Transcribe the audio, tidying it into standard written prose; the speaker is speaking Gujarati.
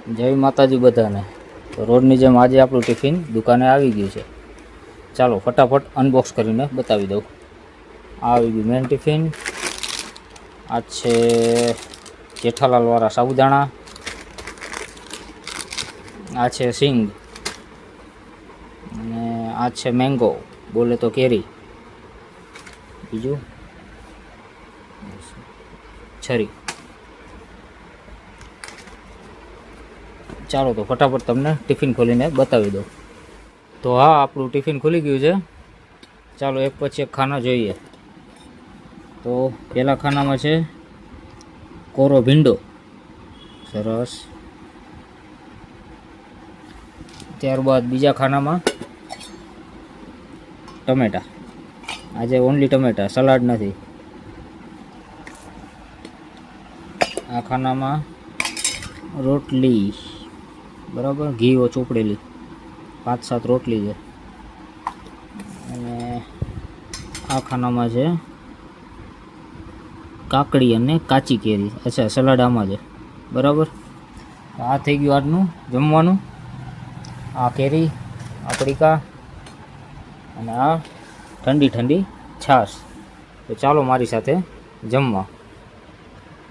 જય માતાજી બધાને। તો રોજની જેમ આજે આપણું ટિફિન દુકાને આવી ગયું છે। ચાલો ફટાફટ અનબોક્સ કરીને બતાવી દઉં। આ આવી ગયું મેન ટિફિન। આ છે જેઠાલાલવાળા સાબુદાણા। આ છે સિંગ અને આ છે મેંગો, બોલે તો કેરી। બીજું છરી। ચાલો તો ફટાફટ તમને ટિફિન ખોલીને બતાવી દઉં। તો હા, આપણું ટિફિન ખુલી ગયું છે। ચાલો એક પછી એક ખાના જોઈએ। તો પહેલા ખાનામાં છે કોરો ભીંડો, સરસ। ત્યારબાદ બીજા ખાનામાં ટમેટા, આજે ઓનલી ટમેટા, સલાડ નથી। આ ખાનામાં રોટલી, બરાબર, ઘી ચોપડેલી 5-7 રોટલી છે। અને આ ખાનામાં છે કાકડી અને કાચી કેરી। અચ્છા, સલાડ આમાં છે, બરાબર। આ થઈ ગયું આજનું જમવાનું। આ કેરી, આ પડીકા અને આ ઠંડી ઠંડી છાશ। તો ચાલો મારી સાથે જમવા।